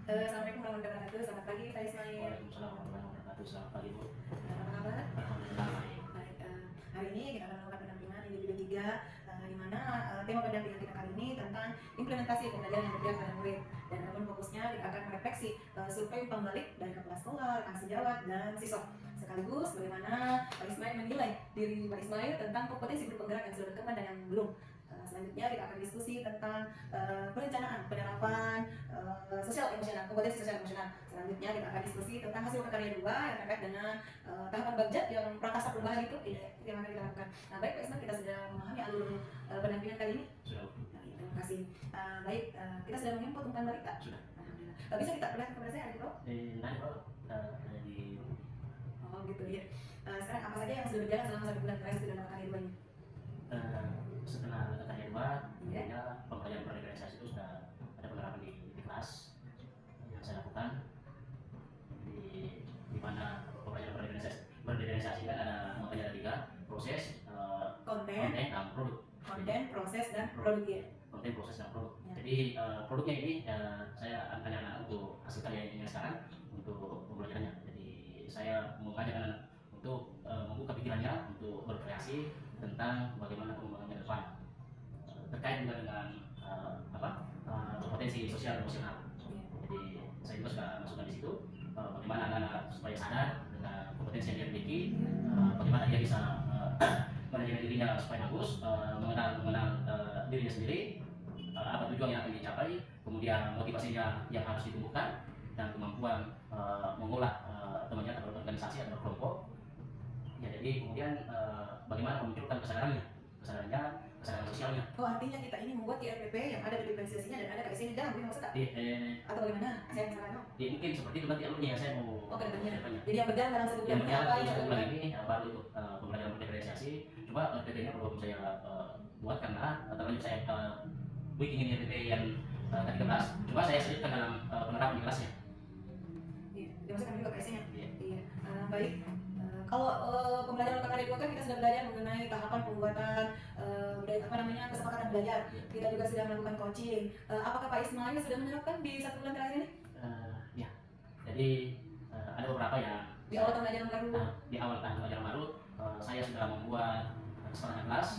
Assalamualaikum warahmatullahi wabarakatuh. Selamat pagi Pak Ismail. Waalaikumsalam warahmatullahi wabarakatuh. Selamat pagi Bu. Apa kabar? Alhamdulillah baik. Baik. Hari ini kita akan melakukan pendampingan individu 3, di mana tema pendampingan kita kali ini tentang implementasi pembelajaran yang berpihak pada murid. Dan adapun fokusnya kita akan merefleksi survei pembalik dari kepala sekolah, rekan sejawat, dan siswa. Sekaligus bagaimana Pak Ismail menilai diri Pak Ismail tentang kompetensi guru penggerak yang sudah berkembang dan yang belum. Selanjutnya kita akan diskusi tentang perencanaan penerapan sosial emosional, kompetensi sosial emosional. Selanjutnya kita akan diskusi tentang hasil karya 2 yang terkait dengan tahapan budget yang prakasa perubahan itu yang akan kita lakukan. Nah, baik Pak Ismail, kita sudah memahami alur pendampingan kali ini. Sudah. Terima kasih. Baik, kita sudah menginput umpan balik tak? Sudah. Alhamdulillah. Bisa kita perlihatkan kepada saya adik bro? Nanti Bro, ada di Oh gitu ya. Sekarang apa saja yang sudah berjalan selama 1 bulan terakhir sudah melakukan karya 2 ini? setelah karya 2, Iya. tentunya pembelajaran berorganisasi itu sudah ada penerapan di kelas yang saya lakukan di mana pembelajaran berorganisasi kan ada makanya ada 3 proses, Konten, dan produk. konten, proses, dan produk ya. Konten, proses, dan produk. Ya. Jadi produknya ini saya akan tanya untuk hasil karya ini sekarang untuk pembelajarannya. Jadi saya mengajak anak untuk membuka pikirannya untuk berkreasi tentang bagaimana pengembangan ke depan terkait juga dengan kompetensi sosial emosional. Jadi saya juga sudah masukkan di situ bagaimana anak-anak supaya sadar dengan kompetensi yang dia miliki, bagaimana dia bisa manajemen dirinya supaya bagus, mengenal dirinya sendiri, apa tujuan yang akan dicapai, kemudian motivasinya yang harus ditumbuhkan, dan kemampuan mengolah temannya atau organisasi atau kelompok. Ya, jadi kemudian bagaimana memunculkan kesadaran sosialnya. Oh, artinya kita ini membuat IRPP yang ada diferensiasinya dan ada KSnya di dalam, ini maksudnya? Atau bagaimana? Saya yang salah. Mungkin seperti itu nanti alurnya saya mau. Oh, kedepannya. Jadi yang berjalan dalam 1 bulan Yang berjalan dalam 1 bulan ini ini baru untuk pembelajaran berdiferensiasi. Cuma RPP-nya belum saya buat karena terlanjur saya bikin ini RPP yang ke-13. Cuma saya selipkan dalam penerapan di kelasnya. Iya, dimasukkan juga KSnya. Iya. Iya. Baik. Kalau pembelajaran karya 2 kan kita sudah belajar mengenai tahapan pembuatan kesepakatan belajar. Kita juga sudah melakukan coaching. Apakah Pak Ismail sudah menerapkan di 1 bulan terakhir ini? Ya. Jadi ada beberapa yang Di awal tahun ajaran baru. di awal tahun ajaran baru saya sudah membuat kesepakatan kelas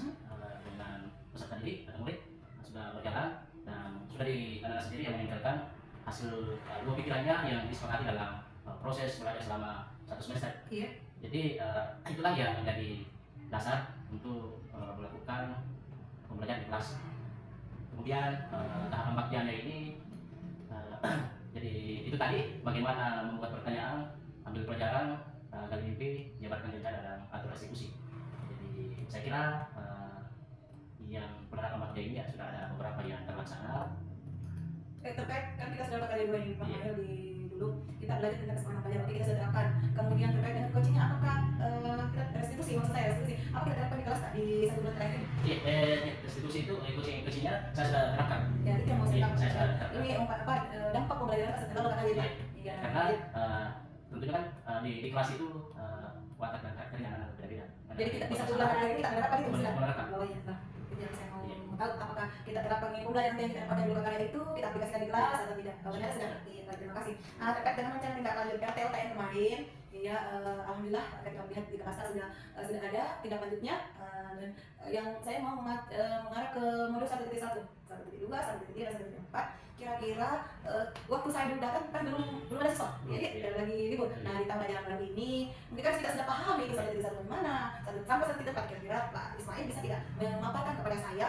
dengan peserta didik atau murid sudah berjalan dan sudah di anak sendiri yang meninggalkan hasil 2 pikirannya yang disepakati dalam proses belajar selama 1 semester. Iya. Jadi itulah yang menjadi dasar untuk melakukan pembelajaran di kelas. Kemudian tahapan baktianya ini jadi itu tadi bagaimana membuat pertanyaan, ambil pelajaran, gali mimpi, menyebarkan rencana dan atur eksekusi. Jadi saya kira yang penerapan bakti ini ya sudah ada beberapa yang terlaksana. Terkait kan kita sudah karya 2 ini Pak Iya. Mail di dulu kita belajar tentang kesepakatan belajar, oke kita sudah terapkan. Kemudian terkait dengan coachingnya, apakah kita restitusi, maksud saya restitusi, apa kita terapkan di kelas tak di 1 bulan terakhir ini? Restitusi itu coachingnya saya sudah terapkan. Ya, itu yang mau saya Iya, tahu. saya sudah terapkan. Ini dampak pembelajaran setelah lo kata Iya, karena tentunya kan di kelas itu watak dan karakternya anak-anak berbeda-beda. jadi kita di 1 bulan terakhir kita menerapkan itu sudah. Menerapkan. Oh iya, nah itu yang saya mau tahu, apakah kita terapkan pembelajaran yang kita dapatkan di luar karya itu kita aplikasikan di kelas atau tidak? Kalau ternyata sudah. Iya, terima kasih. Terkait dengan rencana tindak lanjut RTLTN kemarin, iya, alhamdulillah ketika melihat di kelas sudah ada tindak lanjutnya, dan yang saya mau mengarah ke modul 1.1, 1.2, 1.3, dan 1.4. Kira-kira waktu saya dulu datang kan belum ada siswa, jadi lagi libur. Nah, di tahun ajaran baru ini mungkin kan kita sudah pahami itu 1.1 gimana, sampai 1.4. Kira-kira Pak Ismail bisa tidak memaparkan kepada saya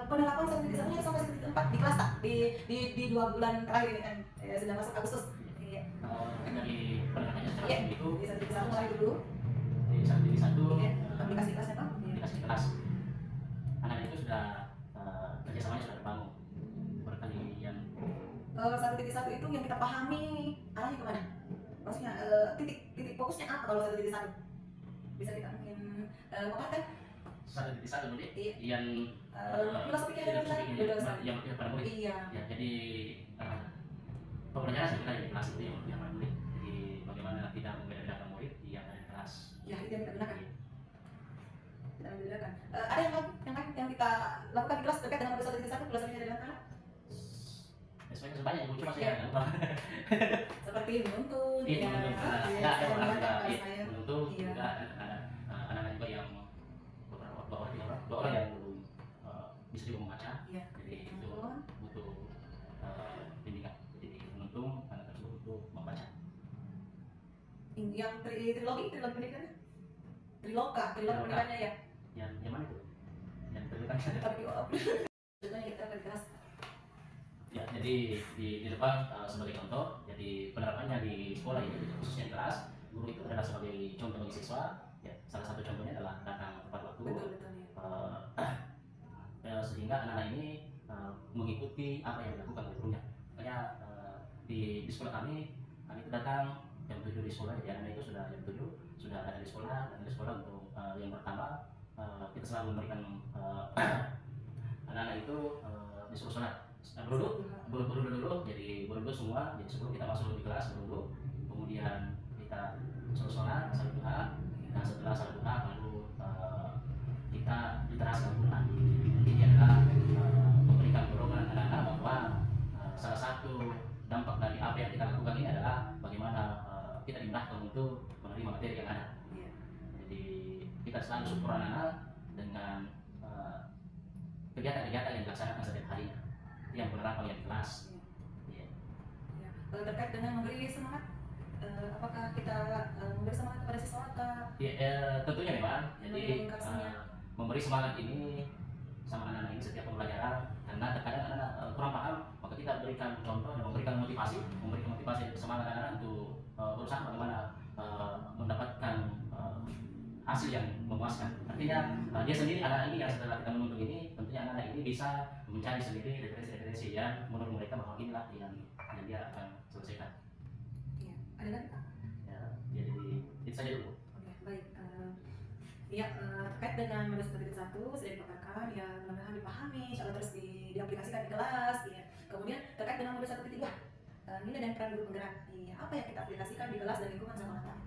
penerapan 1.1 sampai 1.4 di kelas tak di 2 bulan terakhir ini kan sudah masuk Agustus. Iya. Dari penerapannya secara Iya. itu Di 1.1 mulai dulu. di 1.1 Iya. Aplikasi kelasnya Pak. Iya. aplikasi kelas. Anak itu sudah kerjasamanya sudah terbangun berkali yang 1.1 itu yang kita pahami arahnya kemana? Maksudnya titik fokusnya apa kalau 1.1? Bisa kita mungkin memaparkan? 1.1 dulu Iya. yang Filosofinya dari mana? yang pada murid. Iya. Ya, jadi pembelajaran sebenarnya di kelas itu yang pada murid. Jadi bagaimana tidak membedakan murid yang ada di kelas. Ya, itu yang kita gunakan. Kita membedakan. Ada yang lain yang kita lakukan di kelas terkait dengan modul 1.1 filosofinya dari anak? sebenarnya sebanyak ibu cuma saya nggak lupa. Seperti menuntun, Iya, menuntun. ya, Ada orang juga kelas saya. menuntun, Iya. juga ada anak-anak juga yang dua orang yang belum bisa juga membaca. Iya. Jadi itu Menuntun. butuh pendidikan. Jadi menuntun anak tersebut untuk membaca. Yang trilogi pendidikannya, triloka Triloka. pendidikannya ya. Yang mana itu? Yang terdekat. Tapi contohnya kita ke kelas. Ya, jadi di depan sebagai contoh, jadi penerapannya di sekolah ini khususnya di kelas, guru itu adalah sebagai contoh bagi siswa. Ya, salah satu contohnya adalah datang tepat waktu. Betul ya. Sehingga anak-anak ini mengikuti apa yang dilakukan oleh gurunya. Makanya di sekolah kami itu datang jam 7 di sekolah, jadi anak-anak itu sudah jam 7 sudah ada di sekolah, dan di sekolah untuk yang pertama kita selalu memberikan anak-anak itu disuruh sholat. Berduduk dulu, jadi berduduk semua, jadi sebelum kita masuk di kelas berduduk, kemudian kita suruh sholat, salat duha. Nah setelah salat duha baru kita literasi Al-Quran. Ini adalah memberikan dorongan anak-anak bahwa salah satu dampak dari apa yang kita lakukan ini adalah bagaimana kita dimudahkan untuk menerima materi yang ada. Iya. Jadi kita selalu support anak-anak dengan kegiatan-kegiatan yang dilaksanakan setiap harinya, yang penerapan yang di kelas. Ya. Terkait dengan memberi semangat, apakah kita memberi semangat kepada siswa atau Tentunya memang. Jadi meningkatkannya? memberi semangat ini sama anak-anak ini setiap pembelajaran, karena terkadang anak-anak kurang paham, maka kita berikan contoh dan memberikan motivasi semangat anak-anak untuk berusaha bagaimana mendapatkan hasil yang memuaskan. Artinya dia sendiri, anak ini yang setelah kita menuntut ini, tentunya anak ini bisa mencari sendiri referensi yang menurut mereka bahwa inilah yang dia akan selesaikan. Iya. Ada lagi Pak? Ya, jadi itu saja dulu. Oke, baik. Terkait dengan modus pendidikan 1 sudah dipaparkan, ya mudah-mudahan dipahami, insya Allah terus diaplikasikan di kelas. Ya. Kemudian terkait dengan modus 1.3, nilai dan peran guru penggerak. Ya, apa yang kita aplikasikan di kelas dan lingkungan sama anak?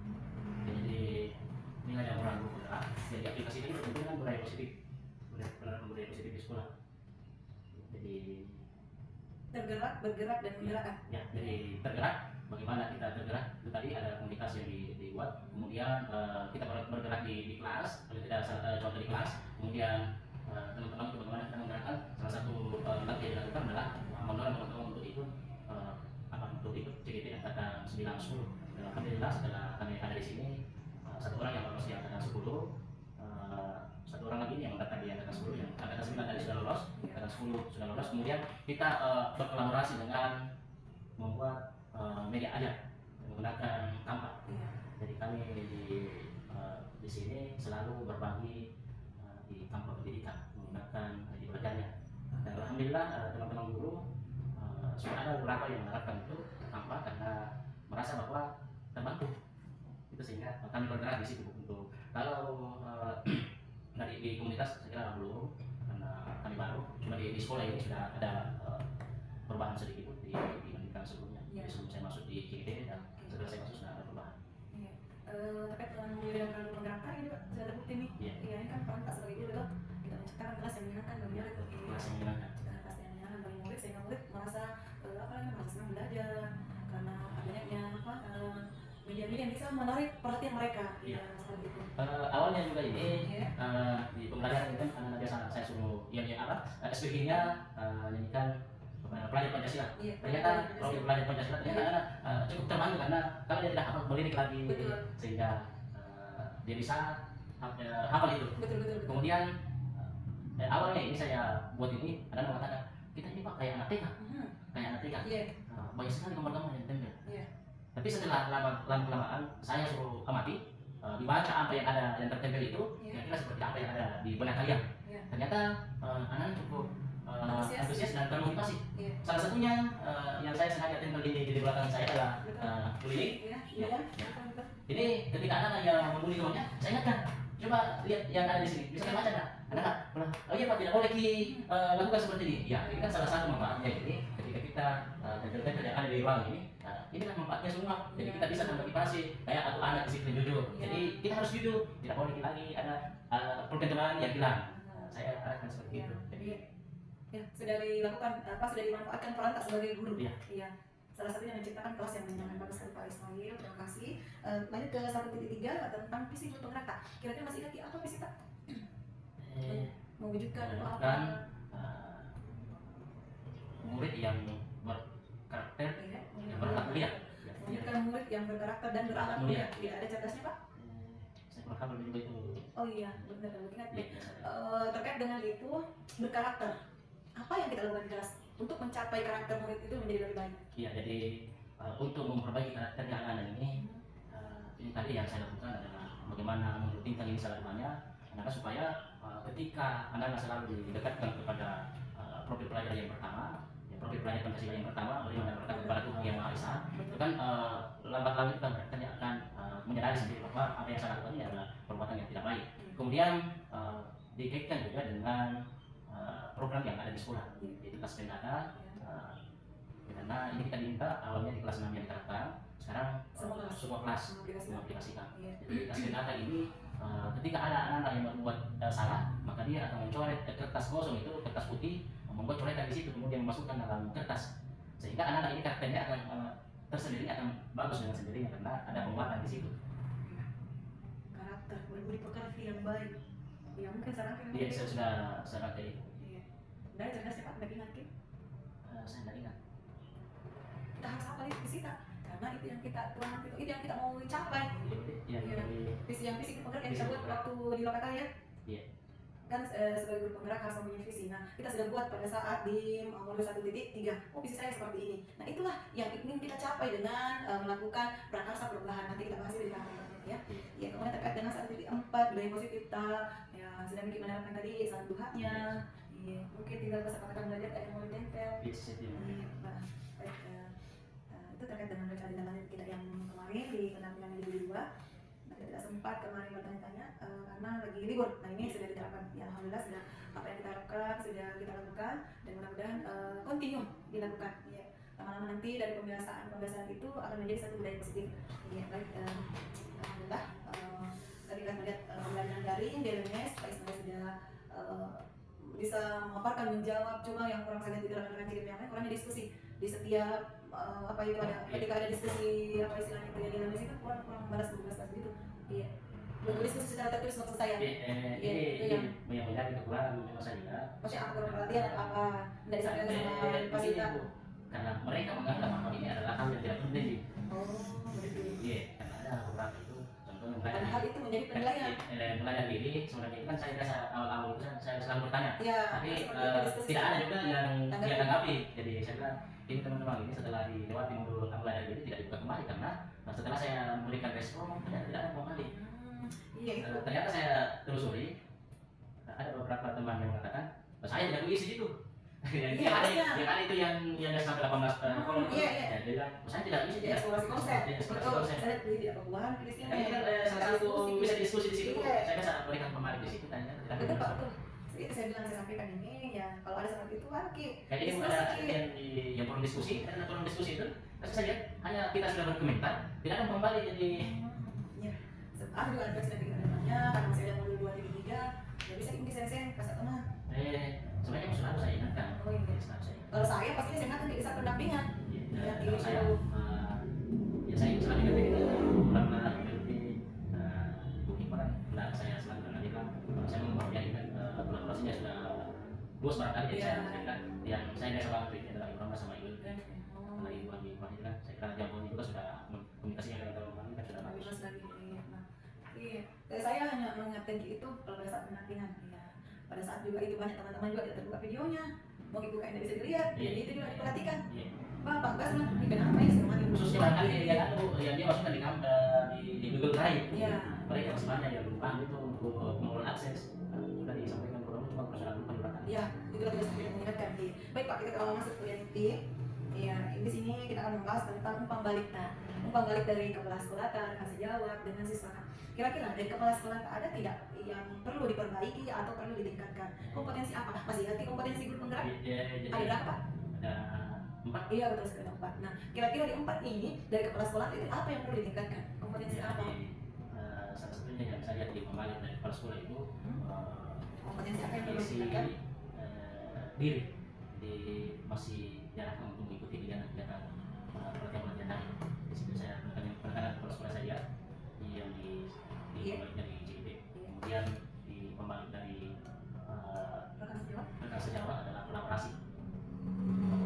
Jadi nilai yang orang guru penggerak, jadi aplikasikan itu tentunya kan budaya positif, budaya positif di sekolah. Jadi Tergerak, bergerak, dan menggerakkan. ya, jadi tergerak, bagaimana kita tergerak, itu tadi ada komunitas yang dibuat, kemudian kita bergerak di kelas, kalau tidak contoh di kelas, kemudian teman-teman itu bagaimana kita menggerakkan. Salah satu langkah yang dilakukan adalah mendorong teman-teman untuk ikut untuk ikut CGT angkatan 9-10. Alhamdulillah setelah kami ada di sini, satu orang yang lolos di angkatan 10, satu orang lagi yang datang di angkatan 10, yang angkatan 9 tadi sudah lolos, angkatan 10 sudah lolos. Kemudian kita berkolaborasi dengan membuat media ajar menggunakan Canva. Jadi kami di sini selalu berbagi di Canva pendidikan menggunakan ID belajarnya. Dan alhamdulillah teman-teman guru sudah ada beberapa yang menerapkan itu Canva karena merasa bahwa terbantu. Itu sehingga kami bergerak di situ untuk kalau di komunitas saya kira belum, karena kami baru. Cuma di sekolah ini sudah ada perubahan sedikit dibandingkan sebelumnya. Jadi sebelum saya masuk di KD dan setelah saya masuk sudah ada perubahan. Terkait dengan nilai dan peran penggerakkan ini Pak sudah terbukti nih. Iya. Iya, ini kan peran Pak sebagai guru loh. Kita menciptakan kelas yang menyenangkan bagi murid. Kelas yang menyenangkan. Kelas yang menyenangkan bagi murid sehingga murid merasa merasa senang belajar karena adanya media-media yang bisa menarik perhatian mereka. Iya. Seperti itu. Awalnya juga ini di pembelajaran itu anak biasa saya suruh SPG-nya nyanyikan pelajar Pancasila. Iya. Ternyata kalau dia pelajar Pancasila ternyata anak cukup terbantu karena kalau dia tidak hafal melirik lagi. Betul. Sehingga dia bisa hafal itu. Betul. Kemudian awalnya ini saya buat ini ada yang mengatakan kita ini Pak kayak anak TK. Kayak anak TK. Iya. Banyak sekali gambar-gambar yang ditempel. Iya. Tapi setelah lama-kelamaan saya suruh amati, dibaca apa yang ada yang tertempel itu, kira-kira seperti apa yang ada di benak kalian. Iya. Ternyata anak-anak cukup antusias dan termotivasi. Iya. Salah satunya yang saya sengaja tempel di belakang saya adalah keliling. Iya. Ini ketika anak-anak yang membuli temannya, saya ingatkan, coba lihat yang ada di sini, bisa baca nggak? Anak-anak, oh iya Pak, tidak boleh lakukan seperti ini. Ya, ini kan salah satu manfaatnya ini. Ketika kita tempel-tempel yang ada di ruang ini kan manfaatnya semua. Jadi kita bisa memotivasi kayak atau anak disiplin jujur. Jadi kita harus jujur, tidak boleh lagi ada perkenaan yang hilang. Saya arahkan seperti itu. Jadi Ya, sudah dilakukan sudah dimanfaatkan peran tak sebagai guru. Iya. Iya. Salah satunya menciptakan kelas yang menyenangkan. Bagus sekali Pak Ismail, terima kasih. Lanjut ke 1.3 tentang visi guru penggerak tak. Kira-kira masih ingat apa visi tak? Mewujudkan atau apa? Kan murid yang berkarakter, Iya, yang berakhlak mulia. mewujudkan murid yang berkarakter dan berakhlak mulia. Iya, ada cerdasnya Pak? Saya kurang hafal juga itu. Oh iya, benar, ingat. Iya. Terkait dengan itu, berkarakter. Apa yang kita lakukan di kelas untuk mencapai karakter murid itu menjadi lebih baik? Iya, jadi untuk memperbaiki karakternya anak-anak ini tadi yang saya lakukan adalah bagaimana merutinkan ini selama anak supaya ketika anak-anak selalu didekatkan kepada profil pelajar yang pertama, ya, profil pelajar Pancasila yang pertama, bagaimana mereka kepada Tuhan Yang Maha Esa, itu kan lambat laun kita mereka akan menyadari sendiri bahwa apa yang saya lakukan ini adalah perbuatan yang tidak baik. Kemudian dikaitkan juga dengan program yang ada di sekolah, di kelas pendata. Karena ini kita diminta awalnya di kelas 6 yang diterapkan, sekarang semua kelas mengaplikasikan. Jadi kelas pendata ini ketika ada anak-anak yang membuat salah, maka dia akan mencoret kertas kosong itu, kertas putih, membuat coretan di situ, kemudian memasukkan dalam kertas, sehingga anak-anak ini karakternya akan tersendiri, akan bagus dengan sendirinya karena ada penguatan di situ. Karakter, budi pekerti yang baik. Ya mungkin sekarang kan. Iya, saya sudah dari itu. Iya. Dari cerdasnya Pak, nggak ingat kan? Saya tidak ingat. Kita harus apa itu visi tak? Karena itu yang kita tuangkan, itu yang kita mau capai. Iya. Visi yang penggerak yang kita buat waktu di Lokata ya. Iya. Kan sebagai guru penggerak harus mempunyai visi. Nah, kita sudah buat pada saat di modul 1.3. Oh, visi saya seperti ini. Nah, itulah yang ingin kita capai dengan melakukan prakarsa perubahan. Nanti kita bahas itu di kampanye ya. Ya, kemudian terkait dengan 1.4 budaya positif ya sudah Miki menerapkan tadi saat duhanya. Iya, mungkin tinggal kesepakatan belajar yang mau ditempel. Iya, Pak. Baik, itu terkait dengan rencana tindakan kita yang kemarin di penampilan yang kedua. Tidak sempat kemarin bertanya-tanya karena lagi libur. Nah, ini sudah diterapkan. Ya, alhamdulillah sudah apa yang kita harapkan sudah kita lakukan dan mudah-mudahan continue dilakukan. Ya, lama-lama nanti dari pembiasaan itu akan menjadi satu budaya positif. Ya, baik. Alhamdulillah tadi kita melihat pembelajaran daring di LMS, Pak Ismail sudah bisa memaparkan, menjawab. Cuma yang kurang saya lihat di rekan-rekan kirim yang lain kurangnya diskusi di setiap apa itu ada ketika ada diskusi apa istilahnya itu ya di LMS itu kurang balas tugas gitu. Iya. Berdiskusi secara tertulis maksud saya. Ini yang menjadi kekurangan menurut saya. Maksudnya apa kurang perhatian atau apa dari sampaikan sama Pak Sita? Karena mereka menganggap bahwa ini adalah hal yang tidak penting. Oh, begitu. Iya, karena ada beberapa itu. Contohnya Padahal itu menjadi penilaian. Penilaian diri sebenarnya itu kan saya rasa awal-awal itu saya selalu bertanya. Ya, tapi tidak ada juga yang dia tanggapi. Jadi saya bilang ini teman-teman ini setelah dilewati modul penilaian diri tidak dibuka kembali karena setelah saya memberikan respon tidak ada kembali. Iya itu. Ternyata saya telusuri ada beberapa teman yang mengatakan saya tidak mengisi itu. Yang ada itu yang sampai 18 kolom. Iya. Dia bilang saya tidak mengisi. Eksplorasi konsep. Betul. Saya tidak perubahan Kristen. Ini kan salah satu bisa diskusi di situ. Saya bisa berikan kembali di situ tanya. Betul Pak, betul. Jadi saya bilang saya sampaikan ini ya kalau ada seperti itu Ki. Jadi ada yang perlu diskusi, karena perlu diskusi itu. Terus saya lihat hanya kita sudah berkomentar, tidak akan kembali jadi. Ya. Ada juga ada sudah kita namanya karena masih ada modul 2 di 3. Ya bisa ini saya kasih teman. Sebenarnya selalu saya ingatkan. Oh iya. Kalau saya pasti saya ingatkan di saat pendampingan. Kalau saya, ya saya selalu ingatkan itu karena mungkin orang tidak saya selalu ingatkan. Saya memperhatikan kolaborasinya sudah luas barangkali jadi saya ingatkan. Yang saya biasa banget itu adalah Ibu Rama sama Ibu. Karena Ibu lagi perhatikan, saya kira jawabannya juga sudah komunikasinya dengan teman-teman kan sudah bagus. Iya. Saya hanya mengingatkan itu pada saat pendampingan. Pada saat juga itu banyak teman-teman juga tidak terbuka videonya, mau dibuka tidak bisa dilihat, jadi itu juga diperhatikan. Bapak gas lah, ini kenapa ya semua khususnya barangkali yang dia masukkan di Google Drive. Mereka masih banyak yang lupa itu untuk mengelola akses. Sudah disampaikan program cuma persoalan lupa dilakukan. Ya, itu kita sudah mengingatkan. Baik Pak, kita masuk ke yang ya, di sini kita akan membahas tentang umpan balik. Umpan balik dari kepala sekolah, kasih jawab dengan siswa. Kira-kira dari kepala sekolah ada tidak yang perlu diperbaiki atau perlu ditingkatkan? Kompetensi apa? Masih ingat kompetensi guru penggerak? Ada berapa? Ada 4. Iya betul sekali 4. Nah, kira-kira di 4 ini dari kepala sekolah itu apa yang perlu ditingkatkan? Kompetensi apa? Salah satunya yang saya lihat di pembalik dari kepala sekolah itu kompetensi apa yang perlu ditingkatkan? diri. jadi masih diarahkan untuk mengikuti kegiatan-kegiatan pelatihan-pelatihan lain. Di situ saya menekankan kepala saya yang di Iya. pembalik dari JIP, Iya. kemudian di pembalik dari Rekan sejawat, rekan sejawat adalah kolaborasi.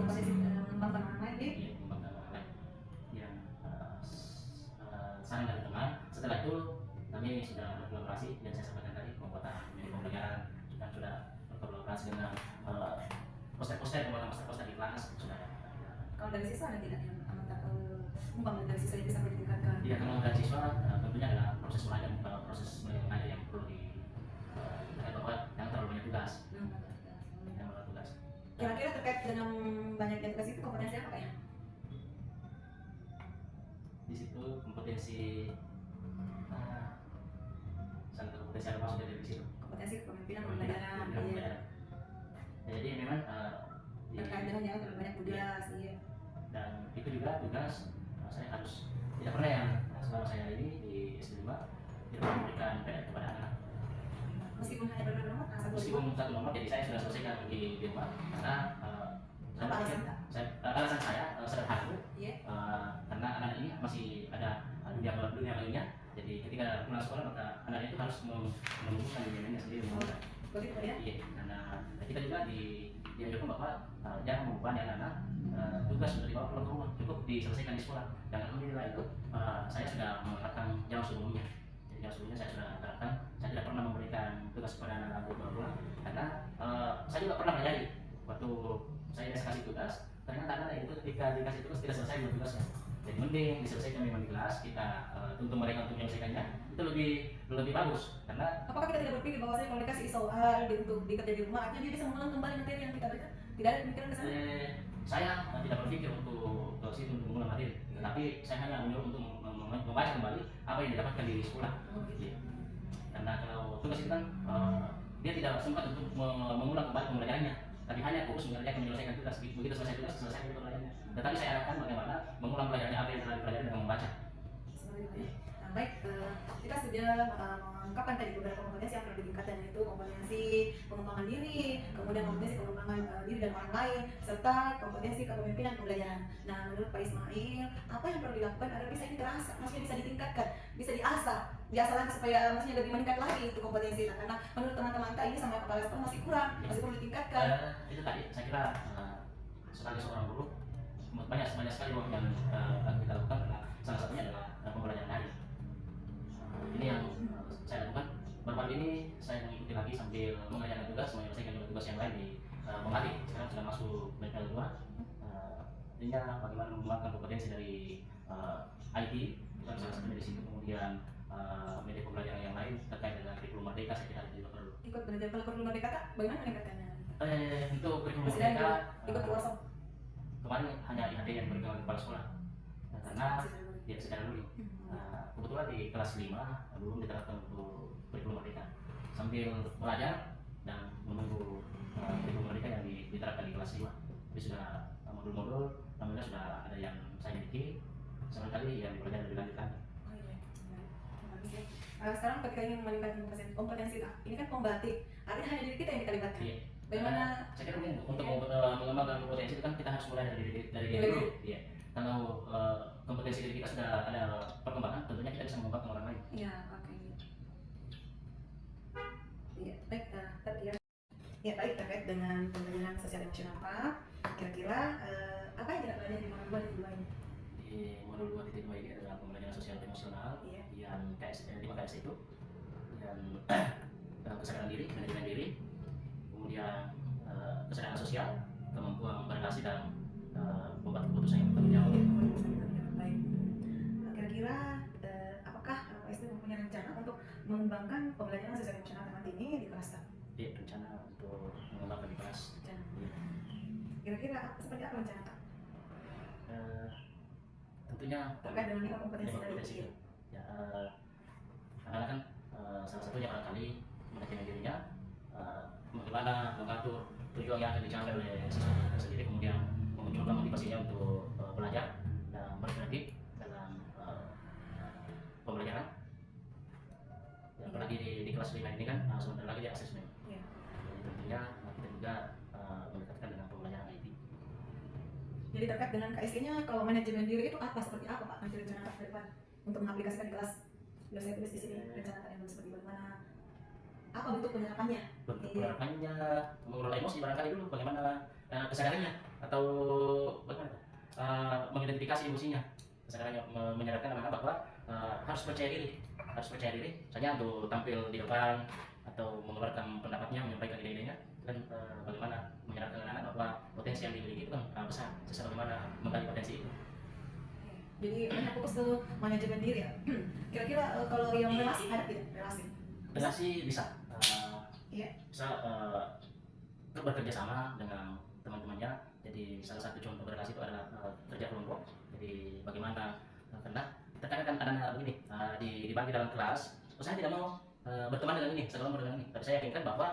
kompetensi mengembangkan orang lain deh. Iya, mengembangkan orang lain yang saling dari teman. Setelah itu kami sudah berkolaborasi dan saya sampaikan tadi pembuatan media pembelajaran dan sudah berkolaborasi dengan poster-poster, pembuatan poster-poster di kelas sudah. Kalau dari siswa ada tidak yang umpama dari siswa yang bisa ditingkatkan? Iya, kalau dari siswa tentunya adalah proses belajar, proses belajar yang perlu bahwa yang terlalu banyak tugas. Yang terlalu tugas. Kira-kira terkait dengan banyaknya tugas itu kompetensi apa ya? Di situ kompetensi sangat kompetensi apa maksudnya dari situ? Kompetensi kepemimpinan pembelajaran. Iya. Ya, jadi memang Terkait dengan jangan terlalu banyak tugas. Iya. dan itu juga tugas saya harus tidak pernah yang selama saya ini di SD 5 tidak pernah memberikan PR kepada anak. Meskipun hanya beberapa nomor, Meskipun satu nomor, jadi saya sudah selesaikan di rumah karena apa alasan tak? alasan saya sederhana itu Iya. karena anak ini masih ada dunia lainnya. Jadi ketika pulang sekolah maka anak itu harus menumbuhkan dunianya sendiri. Begitu ya? Iya, karena kita juga dianjurkan bahwa jangan membebani anak-anak tugas sudah dibawa pulang ke rumah, cukup diselesaikan di sekolah. Dan alhamdulillah itu saya sudah menerapkan jauh sebelumnya. Jadi jauh sebelumnya saya sudah terapkan, saya tidak pernah memberikan tugas kepada anak-anak untuk pulang karena saya juga pernah terjadi waktu saya kasih tugas, ternyata anak itu ketika dikasih tugas tidak selesai dengan tugasnya. Jadi mending diselesaikan memang di kelas, kita tuntut mereka untuk menyelesaikannya, itu lebih bagus karena Apakah kita tidak berpikir bahwa saya kalau dikasih soal untuk dikerja di rumah, artinya dia bisa mengulang kembali materi yang kita berikan? Tidak ada pemikiran ke sana? saya tidak berpikir untuk ke situ untuk mengulang materi, tapi saya hanya menyuruh untuk membaca kembali apa yang didapatkan di sekolah. Iya. Karena kalau tugas itu kan dia tidak sempat untuk mengulang kembali pembelajarannya, tapi hanya fokus mengerjakan menyelesaikan tugas. Begitu selesai tugas, selesai itu pembelajarannya. Tetapi saya arahkan bagaimana mengulang pelajarannya apa yang telah dipelajari dengan membaca. Seperti itu. Nah, baik, kita sudah mengungkapkan tadi beberapa kompetensi yang perlu ditingkatkan, yaitu kompetensi pengembangan diri, kemudian kompetensi pengembangan diri dan orang lain, serta kompetensi kepemimpinan pembelajaran. Nah, menurut Pak Ismail, apa yang perlu dilakukan agar bisa ini terasa, maksudnya bisa ditingkatkan, bisa diasah lagi supaya maksudnya lebih meningkat lagi itu kompetensi. Nah, karena menurut teman-teman ini sama kepala sekolah masih kurang, masih perlu ditingkatkan. Itu tadi saya kira sebagai seorang guru banyak sekali yang kita lakukan. Salah satunya adalah pembelajaran daring. Ini yang saya lakukan. Baru ini saya mengikuti lagi sambil mengerjakan tugas, menyelesaikan tugas yang lain di pembalik. Sekarang sudah masuk level 2. Intinya bagaimana mengembangkan kompetensi dari IT, itu salah satunya di situ. Kemudian media pembelajaran yang lain terkait dengan kurikulum merdeka saya kira juga perlu. Ikut belajar kalau kurikulum merdeka, Kak, bagaimana meningkatkannya? Untuk kurikulum Presiden merdeka ikut workshop kemarin hanya IHD yang diberikan oleh kepala sekolah. Karena ya secara luring. Kebetulan di kelas 5 belum diterapkan untuk kurikulum merdeka. Sambil belajar dan menunggu kurikulum merdeka yang diterapkan di kelas 5. Tapi sudah modul-modul, alhamdulillah sudah ada yang saya miliki. Sementara yang dipelajari lebih lanjut lagi. Oh iya, bagus ya. Sekarang ketika ingin meningkatkan kompetensi, ini kan pembatik, artinya hanya diri kita yang kita libatkan. Iya. Bagaimana? Saya kira mungkin untuk mengembangkan kompetensi itu kan kita harus mulai dari diri dulu. Iya. Kalau kompetensi diri kita sudah ada perkembangan, tentunya kita bisa mengembangkan orang lain. Iya, oke. Iya, baik. Ya baik, terkait dengan pembelajaran sosial emosional Pak, kira-kira apa yang tidak belajar di modul 2 ini? Di modul 2.2 ini adalah pembelajaran sosial emosional yang KS 5 KS itu, dan kesadaran diri, manajemen diri, kemudian kesadaran sosial, kemampuan berrelasi dan membuat keputusan yang bertanggung jawab. Baik. Kira-kira apakah Pak Ismail mempunyai rencana untuk mengembangkan pembelajaran sosial emosional teman ini di kelas tak? Iya, rencana untuk mengembangkan di kelas. Kira-kira seperti apa rencana Pak? Tentunya Terkait dengan 5 kompetensi tadi. Ya, karena kan salah satunya barangkali manajemen dirinya, bagaimana mengatur tujuan yang akan dicapai oleh siswa sendiri, kemudian memunculkan motivasinya untuk belajar dan berkreatif dalam pembelajaran. Ya, apalagi di kelas 5 ini kan sebentar lagi di asesmen. Iya. Jadi tentunya kita juga mendekatkan dengan pembelajaran IT. terkait dengan KSG-nya, kalau manajemen diri itu apa, seperti apa Pak nanti rencana Kak ke depan untuk mengaplikasikan di kelas? Sudah saya tulis di sini rencana Kak yang seperti bagaimana, apa bentuk penyerapannya? Bentuk penerapannya mengelola emosi barangkali dulu, bagaimana kesadarannya atau bagaimana mengidentifikasi emosinya, kesadarannya menyadarkan anak-anak bahwa harus percaya diri, misalnya untuk tampil di depan atau mengeluarkan pendapatnya, menyampaikan ide-idenya, dan bagaimana menyadarkan anak-anak bahwa potensi yang dimiliki itu kan besar, bagaimana menggali potensi itu. Jadi banyak fokus ke manajemen diri ya. Kira-kira kalau yang relasi ada tidak relasi bisa Iya. bisa bekerja sama dengan teman-temannya. Jadi salah satu contoh berrelasi itu adalah kerja kelompok. Jadi bagaimana karena terkadang kan ada begini dibagi dalam kelas, saya tidak mau berteman dengan ini, sekelompok dengan ini, tapi saya yakinkan bahwa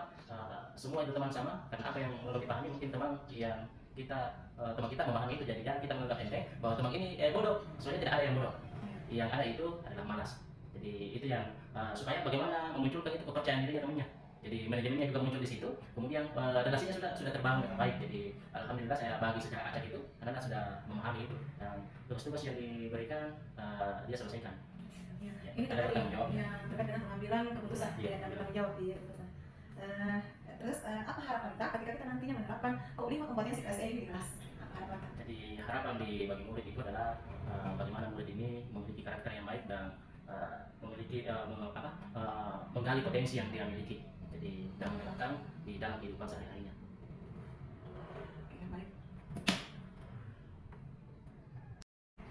semua itu teman sama, karena apa yang perlu dipahami mungkin teman yang teman kita memahami itu, jadi jangan kita menganggap enteng bahwa teman ini bodoh. Sebenarnya tidak ada yang bodoh, yang ada itu adalah malas. Jadi itu yang supaya bagaimana memunculkan itu kepercayaan diri temannya. Jadi manajemennya juga muncul di situ, kemudian relasinya sudah terbangun dengan baik. Jadi alhamdulillah saya bagi secara acak itu, karena sudah memahami itu, dan tugas-tugas yang diberikan dia selesaikan. Ya. Ya, Ini ada bertanggung jawab. terkait dengan pengambilan keputusan, Iya, ya, bertanggung jawab di keputusan. Terus apa harapan kita ketika kita nantinya menerapkan kelima kompetensi KSE ini di kelas? Apa harapan kita? Jadi harapan bagi murid itu adalah bagaimana murid ini memiliki karakter yang baik dan memiliki menggali potensi yang dia miliki. Jadi dan menerapkan di dalam kehidupan sehari-harinya. Oke, baik.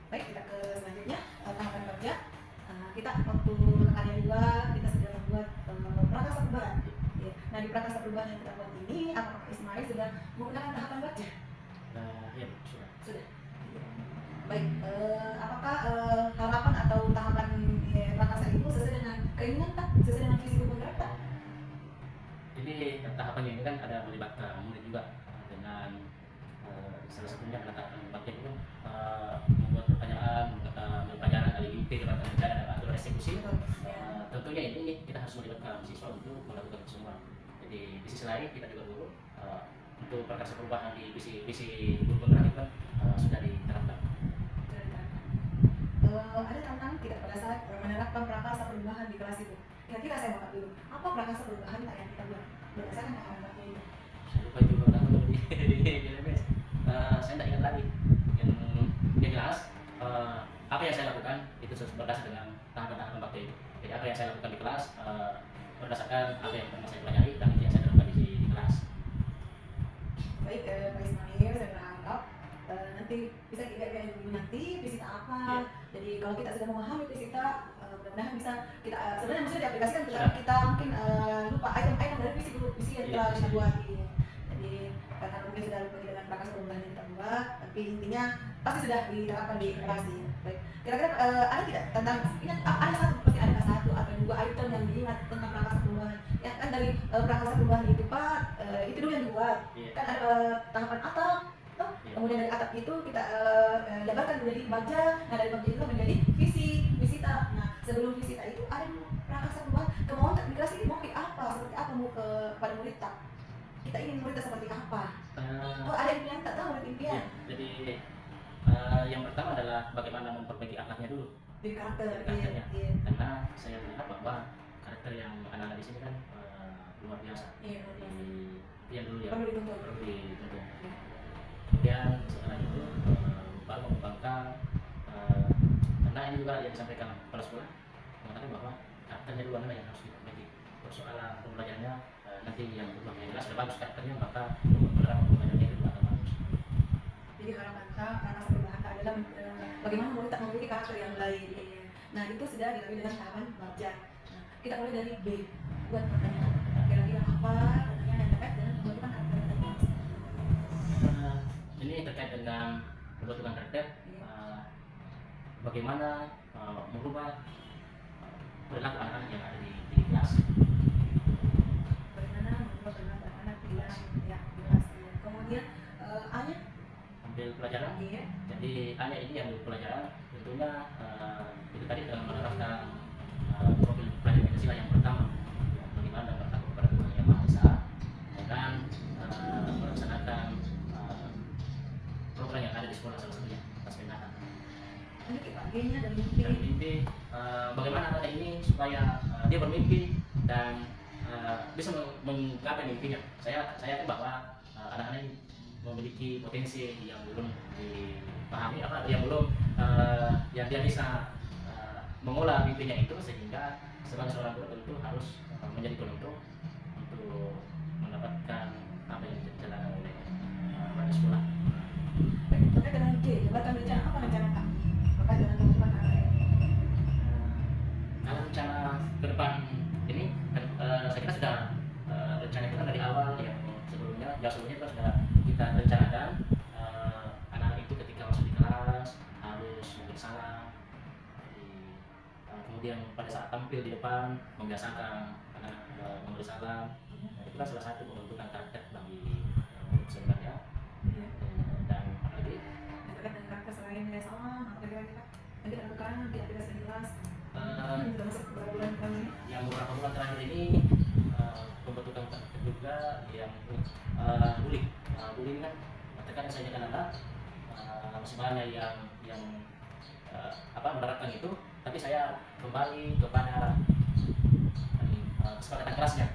Baik, kita ke selanjutnya, tahapan kerja. Kita waktu karya 2 kita sudah membuat prakasa perubahan. Ya. Nah, di prakasa perubahan yang kita buat ini, apakah Ismail sudah menggunakan tahapan baca? Ya, sudah. Sudah. Baik, apakah harapan atau tahapan prakasa itu sesuai dengan keinginan tak? Sesuai dengan visi guru penggerak tak? Ini tahapannya ini kan ada melibatkan murid juga dengan salah satunya adalah tahapan bagian itu membuat pertanyaan, pelajaran kali ini debat rencana dan atur eksekusi. Tentunya ini kita harus melibatkan siswa untuk melakukan itu semua. Jadi di sisi lain kita juga dulu untuk prakasa perubahan di visi guru penggerak itu kan sudah diterapkan. Ada tantangan tidak pada saat menerapkan prakasa perubahan di kelas itu? Kira-kira saya mau dulu, apa prakasa perubahan tak yang kita buat berdasarkan tahapan ini? Saya lupa juga kalau di LMS. Saya tidak ingat lagi. Yang jelas apa yang saya lakukan itu berdasar dengan tahapan-tahapan bakti itu. Jadi apa yang saya lakukan di kelas berdasarkan apa yang pernah saya pelajari dan itu yang saya terapkan di kelas. Baik, Pak Ismail, saya berharap nanti bisa dilihat dulu nanti visita apa. Iya. Jadi kalau kita sudah memahami visita, mudah-mudahan bisa kita sebenarnya maksudnya diaplikasikan, Sudah. kita mungkin lupa item-item dari visi yang Iya. kita buat. Iya. Jadi karena mungkin sudah lupa dengan prakasa perubahan yang kita buat, tapi intinya pasti sudah diterapkan di kelas. Ya. Baik, kira-kira ada tidak tentang ini ada satu, pasti ada satu atau dua item yang diingat tentang prakasa perubahan. Ya kan dari prakasa perubahan itu Pak, itu dulu yang dibuat. Iya. Kan ada tahapan atap, toh? Iya. Kemudian dari atap itu kita jabarkan menjadi baja, nah dari baja itu menjadi visita. Nah sebelum visita itu ada dulu prakasa perubahan, kemauan tak di kelas ini mau kayak apa, seperti apa mau kepada murid tak, kita ingin muridnya seperti apa. Oh ada yang tak tahu murid impian. Iya. Jadi yang pertama adalah bagaimana memperbaiki akhlaknya dulu. Dari karakter. Karakternya. Iya. Karena saya melihat bahwa karakter yang anak-anak di sini kan luar biasa. Iya. Jadi itu yang dulu yang Perlu dituntut. perlu dituntut. Kemudian setelah itu baru mengembangkan karena ini juga yang disampaikan kepala sekolah mengatakan bahwa karakternya dulu anak yang harus diperbaiki. Persoalan pembelajarannya nanti yang berubah yang jelas sudah bagus karakternya, maka penerapan pembelajarannya itu akan bagus. Jadi harapan kita karena perubahan adalah bagaimana murid tak memiliki karakter yang baik. Iya. Nah itu sudah dilalui dengan tahapan baca. Nah, kita mulai dari B, buat pertanyaan. Kira-kira apa pertanyaan yang terkait dengan pembentukan karakter tadi? Ini terkait dengan pembentukan karakter, bagaimana merubah perilaku anak-anak yang ada di kelas. Bagaimana merubah perilaku anak-anak di kelas? Ya, di kelas. Iya. Kemudian A-nya? Ambil pelajaran. Iya. Jadi hanya ini yang pelajaran tentunya itu tadi dengan menerapkan profil pelajar Pancasila yang pertama, bagaimana bertakwa kepada Tuhan Yang Maha Esa dan melaksanakan program yang ada ada di sekolah salah satunya pas pendataan. Ini kita G-nya dan mimpi. Dan mimpi bagaimana anak ini supaya dia bermimpi dan bisa menggapai mimpinya. Saya yakin bahwa anak-anak ini memiliki potensi yang belum dipahami, yang belum yang dia bisa mengolah mimpinya itu, sehingga sebagai seorang guru tentu harus menjadi penuntut untuk mendapatkan apa yang dijalankan oleh pada sekolah. Terkait dengan G, jabatan rencana apa rencana Kak? Terkait dengan kehidupan anak ini. Kalau rencana ke depan ini saya kira sudah rencana kita dari awal yang sebelumnya kita sudah kita rencanakan anak-anak itu ketika masuk di kelas harus memberi salam. Kemudian pada saat tampil di depan membiasakan anak memberi salam. Itu kan salah satu pembentukan karakter bagi murid sebenarnya. Dan apalagi Terkait dengan karakter selain nilai salam, apa lagi Kak? Nanti ada kekurangan, tidak bisa jelas. Sudah masuk beberapa bulan kali ini. yang beberapa bulan terakhir ini pembentukan karakter juga yang bullying. Bullying kan terkadang saya kan anak masih banyak yang menerapkan itu, tapi saya kembali kepada kesepakatan kelasnya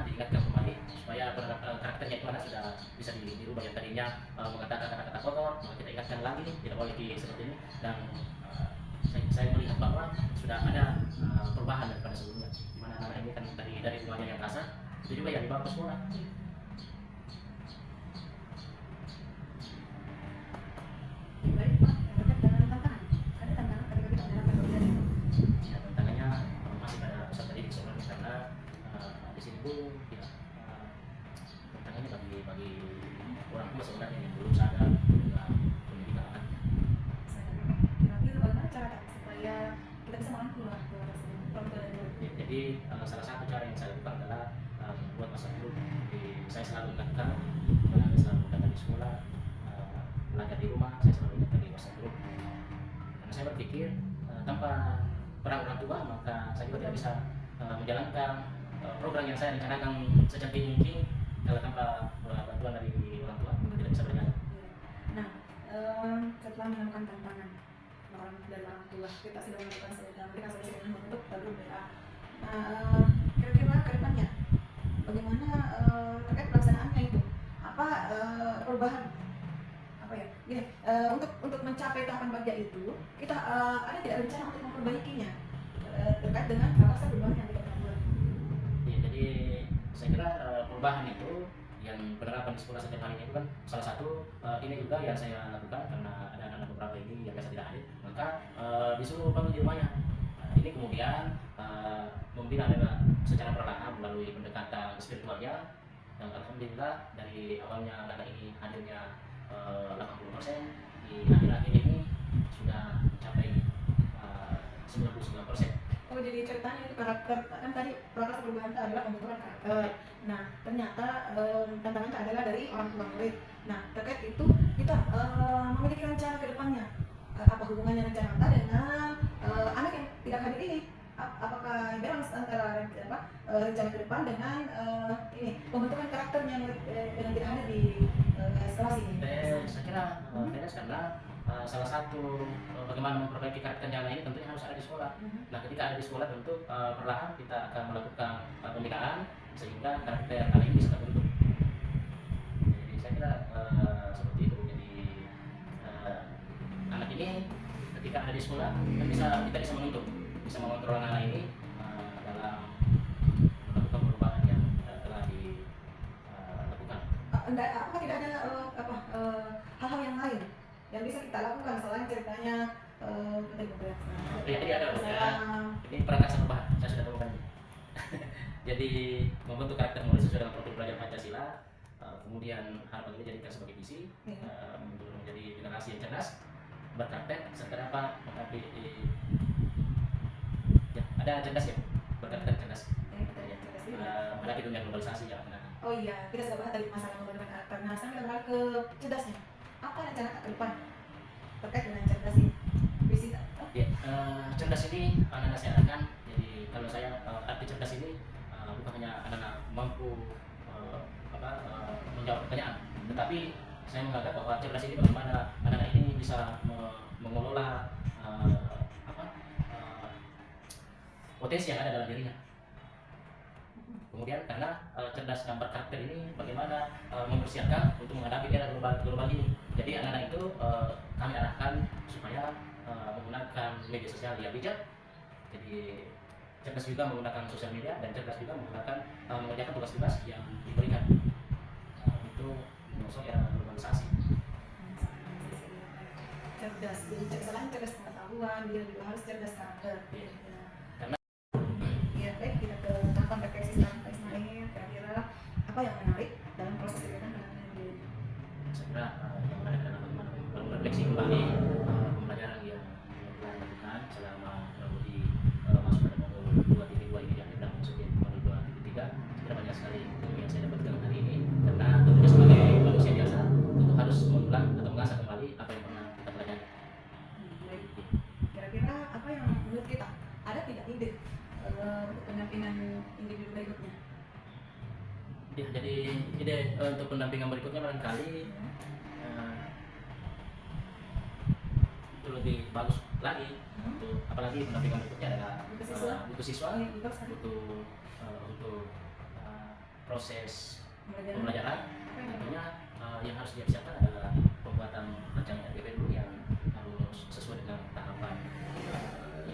diingatkan kembali supaya karakternya itu anak sudah bisa dirubah. Yang tadinya mengatakan kata-kata kotor, kita ingatkan lagi tidak boleh seperti ini, dan saya melihat bahwa sudah ada perubahan daripada sebelumnya, di mana anak ini kan dari rumahnya yang kasar itu juga yang dibawa ke sekolah. Baik Pak, terkait dengan tantangan. Ada tantangan ketika kita menerapkan kebijakan itu. Ya, tantangannya masih pada peserta didik sebenarnya, karena di sini pun ya, tantangannya bagi orang tua sebenarnya yang belum sadar dengan pendidikan anak. Kira-kira bagaimana cara Kak supaya kita bisa merangkul orang tua tersebut, orang tua dan murid? Ya, jadi salah satu cara yang saya lakukan adalah membuat masa grup. Saya selalu ingatkan, saya selalu datang di sekolah, belajar di rumah, saya selalu ingatkan di WhatsApp grup. Karena saya berpikir tanpa peran orang tua maka saya juga tidak bisa menjalankan program yang saya rencanakan secantik mungkin kalau tanpa bantuan dari orang tua tidak bisa berjalan. Nah, setelah menemukan tantangan dari orang tua, kita sudah melakukan mereka sudah membentuk grup WA. Nah, kira-kira ke depannya bagaimana terkait pelaksanaannya itu? Apa perubahan? Apa ya? Gini, untuk mencapai tahapan bagja itu, kita ada tidak rencana untuk memperbaikinya terkait dengan alasan perubahan yang kita buat? Ya, jadi saya kira perubahan itu yang penerapan di sekolah setiap hari itu kan salah satu ini juga yang saya lakukan, karena ada anak-anak beberapa ini yang biasa tidak hadir, maka disuruh bangun di rumahnya. Ini kemudian membina mereka secara perlahan melalui pendekatan spiritualnya, dan alhamdulillah dari awalnya anak ini hadirnya 80%, di akhir-akhir ini sudah mencapai 99%. Oh, jadi ceritanya itu karakter kan tadi proses perubahan itu adalah pembentukan karakter. Nah, ternyata tantangan adalah dari orang tua murid. Nah, terkait itu kita memiliki rencana ke depannya. Apa hubungannya rencana kita dengan anak yang tidak hadir ini? Apakah balance antara rencana ke depan dengan ini pembentukan karakternya dengan tidak hadir di sekolah ini? Saya kira balance, karena salah satu bagaimana memperbaiki karakternya anak ini tentunya harus ada di sekolah. Nah, ketika ada di sekolah tentu perlahan kita akan melakukan pembinaan sehingga karakter anak ini bisa terbentuk. Jadi saya kira seperti itu. Jadi anak ini ketika ada di sekolah kita bisa mengontrol anak ini dalam melakukan perubahan yang telah dilakukan. Apa tidak ada hal-hal yang lain yang bisa kita lakukan selain ceritanya jadi ada ini prakarsa perubahan, saya sudah temukan. Jadi membentuk karakter murid sesuai dengan profil pelajar Pancasila, kemudian harapan ini dijadikan sebagai visi untuk menjadi generasi yang cerdas, berkarakter, serta dapat mengabdi ada cerdas ya, berkarakter cerdas, menghadapi dunia globalisasi yang benar. Oh iya, kita sudah bahas tadi masalah menggunakan karakter. Nah, sekarang kita beralih ke cerdasnya. Apa rencana ke depan terkait dengan cerdas ini? Visi Ya, cerdas ini anak-anak saya arahkan. Jadi kalau saya arti cerdas ini bukan hanya anak-anak mampu menjawab pertanyaan, tetapi saya menganggap bahwa cerdas ini bagaimana anak-anak ini bisa mengelola apa, potensi yang ada dalam dirinya. Kemudian karena cerdas dan berkarakter ini bagaimana mempersiapkan untuk menghadapi era global ini. Jadi anak-anak itu kami arahkan supaya menggunakan media sosial yang bijak. Jadi cerdas juga menggunakan sosial media dan cerdas juga menggunakan mengerjakan tugas-tugas yang diberikan untuk mengusung era globalisasi. Cerdas, jadi selain cerdas pengetahuan, dia juga harus cerdas karakter. Iya. Ya. Karena Ya, baik kita ke tahapan refleksi Pak Ismail. Kira-kira apa yang menarik dalam proses kegiatan pendampingan diri? saya kira yang menarik adalah bagaimana merefleksi kembali pembelajaran yang telah dilakukan selama di masuk pada modul 2.2 ini yang kita masukin modul 2.3. Saya kira banyak sekali ilmu yang saya dapatkan hari ini, karena tentunya sebagai manusia biasa tentu harus mengulang atau mengasah kembali apa yang pernah kita pelajari. Baik. Kira-kira apa yang menurut kita ada tidak ide untuk pendampingan individu berikutnya? Ya, jadi ide untuk pendampingan berikutnya barangkali itu lebih bagus lagi. Untuk apalagi pendampingan berikutnya adalah buku siswa, untuk proses pembelajaran. Tentunya yang harus dipersiapkan adalah pembuatan rancangan RPP dulu yang harus sesuai dengan tahapan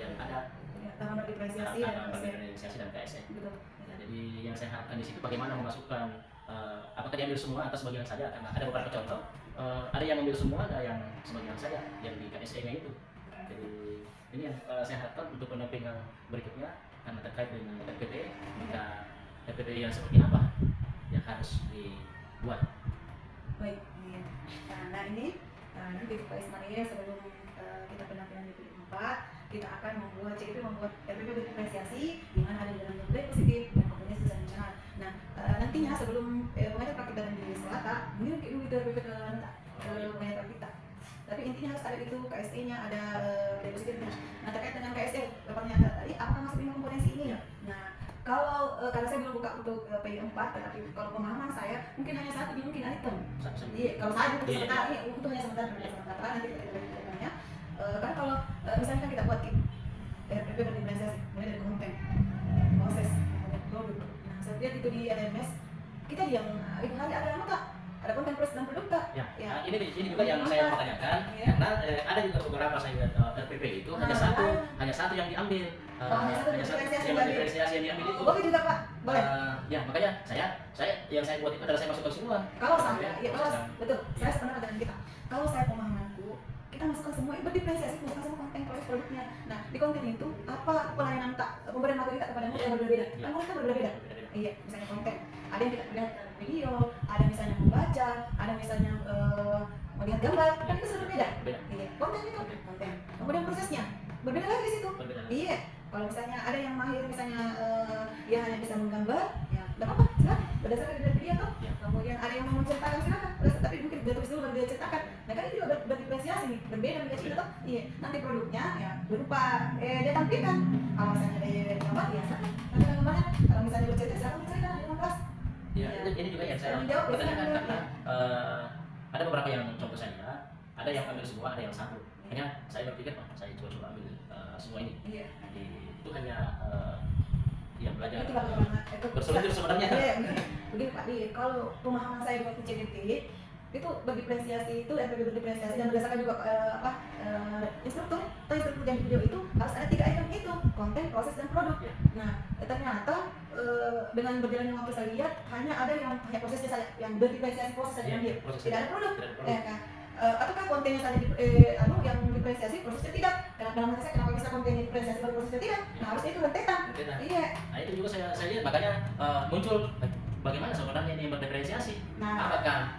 yang ada, Tahapan berdifferensiasi dan KSN. Betul. Ya, jadi yang saya harapkan di situ bagaimana memasukkan apakah diambil semua atau sebagian saja, karena ada beberapa contoh, ada yang ambil semua, ada yang sebagian saja yang di KSN-nya itu. Jadi ini yang saya harapkan untuk pendampingan berikutnya, karena terkait dengan RPP, maka RPP yang seperti apa yang harus dibuat. Baik. Iya. Nah ini nanti Pak Ismail sebelum kita pendampingan di video 4, kita akan membuat RPP berdifferensiasi di mana ada dalam nilai positif dan komponensi secara. Nah nantinya sebelum pengajar praktik dan di Selata, mungkin itu RPP ke pengajar praktik. Tapi intinya harus ada itu KSE-nya, ada nilai positifnya. Nah terkait dengan KSE, pertanyaan tadi, apakah masuk lima komponensi ini ya? Nah kalau karena saya belum buka untuk P4, tetapi kalau pemahaman saya mungkin hanya satu di mungkin item. Iya, kalau saya untuk sementara ini untuk hanya sementara nanti kita lihat. Kan kalau misalnya kita buat RPP berdifferensiasi mulai dari konten, proses, kemudian produk. Nah, saya lihat itu di LMS kita yang itu hanya ada nama tak? Ada konten proses dan produk tak? Ya, Ya. ini juga yang saya pertanyakan, Ya. karena ada juga beberapa saya lihat RPP itu hanya satu yang diambil, hanya satu diferensiasi yang diambil itu. Boleh juga Pak, boleh. Ya makanya saya yang saya buat itu adalah saya masukkan semua. Kalau saya, ya kalau betul, saya sebenarnya dengan kita. Kalau saya pemahamanku, kita masukkan semua itu berdifferensiasi, bukan sama konten proses produknya. Nah di konten itu apa pelayanan tak pemberian materi tak kepada murid yang berbeda? Kan mereka berbeda. Iya, misalnya konten. Ada yang kita lihat video, ada misalnya membaca, ada misalnya melihat gambar, kan itu sudah berbeda. Iya, konten itu konten. Kemudian prosesnya berbeda lagi di situ. Iya, kalau misalnya ada yang mahir misalnya dia hanya bisa menggambar, ya tidak apa-apa, silakan berdasarkan dari video tuh. Kemudian ada yang mau menceritakan, silakan. Tapi mungkin dia tulis dulu baru dia ceritakan. Nah kan itu juga berdifferensiasi nih, berbeda menjadi itu. Iya, nanti produknya ya berupa dia tampilkan. Kalau misalnya dia gambar, ya silakan. Nanti gambarnya. Kalau misalnya bercerita, silakan bercerita dengan kelas. Ya, ini juga yang saya pertanyakan, karena ada beberapa yang contoh saya, ada yang ambil semua, ada yang satu. Hanya saya berpikir, saya coba ambil semua ini. Iya. Jadi, itu hanya yang belajar Itulah bagaimana berseluruh sebenarnya. Iya, begini Pak, kalau pemahaman saya waktu CDT itu berdifferensiasi itu RPP berdifferensiasi dan berdasarkan juga instruktur yang di video itu harus ada 3 item itu, konten, proses, dan produk. Nah ternyata dengan berjalannya waktu saya lihat hanya ada yang hanya prosesnya saja yang berdifferensiasi proses saja yang dia tidak ada produk. Ataukah kontennya saja yang diferensiasi, prosesnya tidak? Kenapa bisa kontennya diferensiasi baru prosesnya tidak? Nah harusnya itu rentetan. Iya. Nah itu juga saya lihat, makanya muncul bagaimana sebenarnya ini berdiferensiasi. Nah, apakah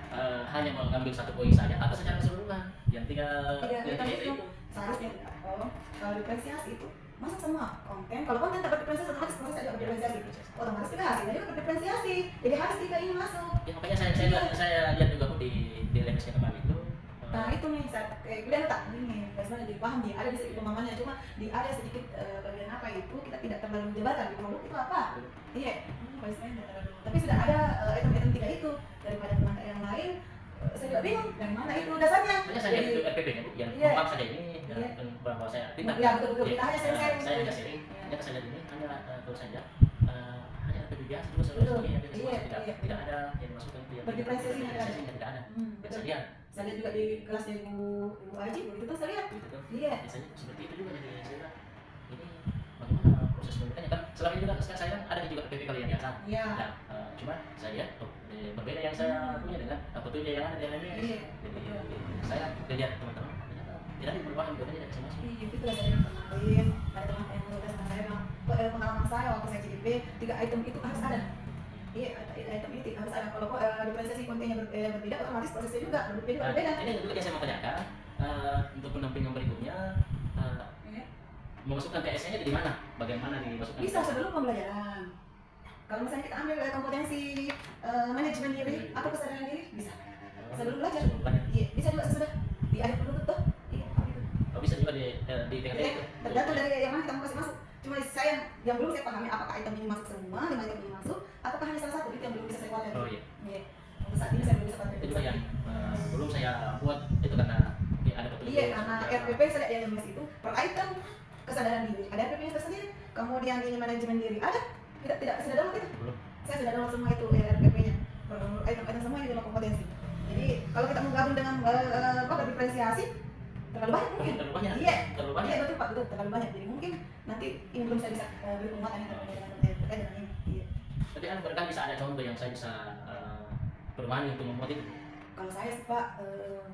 hanya mengambil satu poin saja atau secara keseluruhan yang tiga itu seharusnya kalau diferensiasi itu masuk semua konten. Kalau konten tak berdiferensiasi otomatis proses tidak berdiferensiasi. Otomatis juga hasilnya juga berdiferensiasi. Jadi harus 3 ini masuk. Ya makanya saya lihat juga di LMS-nya kemarin itu. Nah itu nih, kemudian tak ini sebenarnya dipahami, ada di sedikit pemahamannya, cuma ada sedikit bagian apa itu kita tidak terlalu menjelaskan di produk itu apa. Iya, tapi sudah ada item-item 3 itu daripada teman yang lain Saya juga bingung dari mana itu dasarnya. Hanya saya itu RPP nya Bu, yang Iya. numpang saja ini, Iya. bahwa saya pintar. Iya, betul. Iya. Kita hanya sharing-sharing. Saya hanya sharing, ternyata saya lihat ini hanya kalau saja hanya RPP biasa, terus Betul. ini yang Iya, tidak iya. tidak ada yang dimasukkan itu yang Berdiferensiasinya tidak ada. tidak ada. Betul. Saya lihat Saya lihat juga di kelasnya Ibu Aji, begitu tuh saya lihat. gitu tuh. Iya. Biasanya seperti itu juga, jadi saya bilang, ini bagaimana proses pendidikannya kan selama ini juga saya kan ada juga RPP kalau yang biasa. Iya. Nah, cuma saya lihat berbeda yang saya punya dengan petunjuk yang ada di LMS. Iya. Jadi saya lihat teman-teman ternyata tidak ada perubahan buatnya tidak bisa masuk. Iya, itu lah saya kemarin. Ada teman yang menurut saya bilang, pengalaman saya waktu saya CDP 3 item itu harus ada. Iya, item itu harus ada. Kalau diferensiasi kontennya berbeda, otomatis prosesnya juga berbeda. Ini juga yang saya mau tanyakan untuk pendampingan berikutnya Iya. memasukkan TS-nya di mana? Bagaimana dimasukkan? Bisa sebelum pembelajaran. Kalau misalnya kita ambil kompetensi manajemen diri atau kesadaran diri, bisa. Sebelum belajar. Sebelum belajar. Iya, bisa juga sesudah di akhir penutup tuh. Iya, gitu. Oh, bisa juga di tengah-tengah Iya, itu. tergantung dari yang mana kita mau kasih masuk. Cuma saya yang belum saya pahami apakah item ini masuk semua, 5 item ini masuk, ataukah hanya salah satu itu yang belum bisa saya kuatkan. Oh iya. Iya. Untuk saat ini saya belum bisa kuatkan. Itu juga yang belum saya buat itu karena mungkin ada petunjuk. Iya, karena RPP saya lihat yang LMS itu per item kesadaran diri. Ada RPP-nya tersendiri. Kemudian ini manajemen diri ada. Tidak sudah download itu. Belum. Saya sudah download semua itu RPP-nya. Per item-item semua ini dalam kompetensi. Jadi kalau kita menggabung dengan diferensiasi terlalu banyak mungkin. Terlalu banyak. Iya. Terlalu banyak. Iya betul Pak, betul terlalu banyak. Jadi mungkin nanti ini belum saya bisa beri penguatan yang terkait dengan ini. Iya. Tapi kan barangkali bisa ada contoh yang saya bisa bermani untuk membuat itu. Kalau saya sih Pak,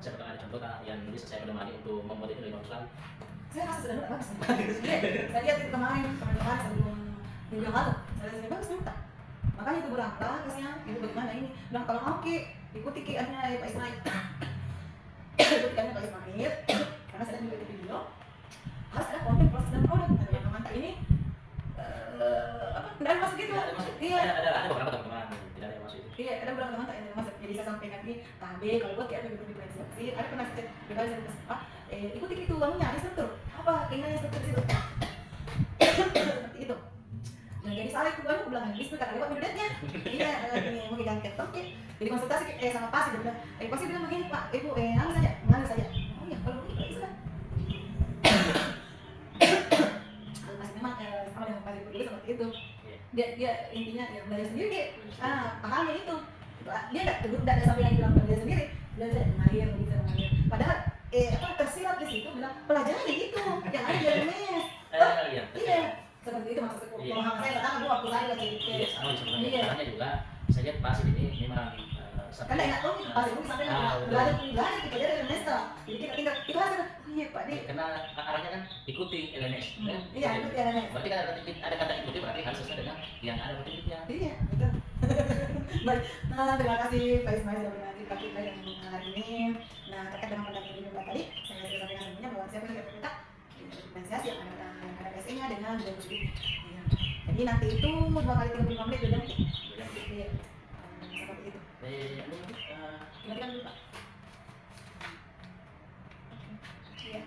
Saya pernah ada contoh Kak, yang bisa saya bermani untuk membuat itu dari bagus sekali. saya rasa sudah bagus. Iya, saya lihat itu kemarin sebelum minggu yang lalu, saya lihat bagus ternyata. Makanya itu berangkat terusnya, itu bagaimana ini? Bilang kalau mau Ki, ikuti Ki adnya Pak Ismail. Ikuti adnya Pak Ismail, karena saya juga itu video. Harus ada konten proses dan produk. Nah, yang mantap ini tidak ada masuk gitu. Tidak ada masuk. Iya. Ada beberapa teman-teman tidak ada yang masuk itu. Iya, ada beberapa teman yang masuk. Jadi saya sampaikan ini, KB kalau buat kayak begitu diferensiasi. Ada pernah cek pribadi saya pesan, Pak, ikuti itu anunya, instruktur. Apa keinginan instruktur itu? Seperti itu. Nah, jadi salah itu baru bilang lagi, karena lewat videonya. Iya, ini mau diganti. Oke. Jadi konsultasi sama Pasi dia bilang, Pasi bilang begini, Pak, Ibu ngambil saja. Oh iya, kalau begitu sudah. Kalau Pasi memang sama dengan Pasi dulu seperti itu. Dia intinya ya belajar sendiri. Pahami itu. Dia tidak ada sampai lagi bilang belajar sendiri. Belajar mengalir. Padahal tersirat di situ bilang pelajari itu yang ada di LMS. Iya. Iya. Seperti itu maksudnya. Pemahaman saya pertama dulu waktu saya lagi Iya, sama sebenarnya. Iya. Caranya juga saya lihat Pasi ini memang karena enak tuh Pasi itu sampai belajar kita jadi LMS lah. Jadi kita tinggal itu hasil. Iya Pak di. karena arahnya kan ikuti LMS. Iya itu LMS. Berarti kan ada kata ikuti berarti harus sesuai dengan yang ada petunjuknya. Iya betul. Baik, nah terima kasih Pak Ismail sudah berbagi kita yang hari ini. Nah terkait dengan pendampingan video tadi, saya sudah sampaikan sebelumnya bahwa saya punya kita diferensiasi yang ada PSE-nya dengan video positif. Iya. Jadi nanti itu 2 kali 35 menit sudah nanti. Iya. Seperti itu. Ini Kita dulu Pak. Iya.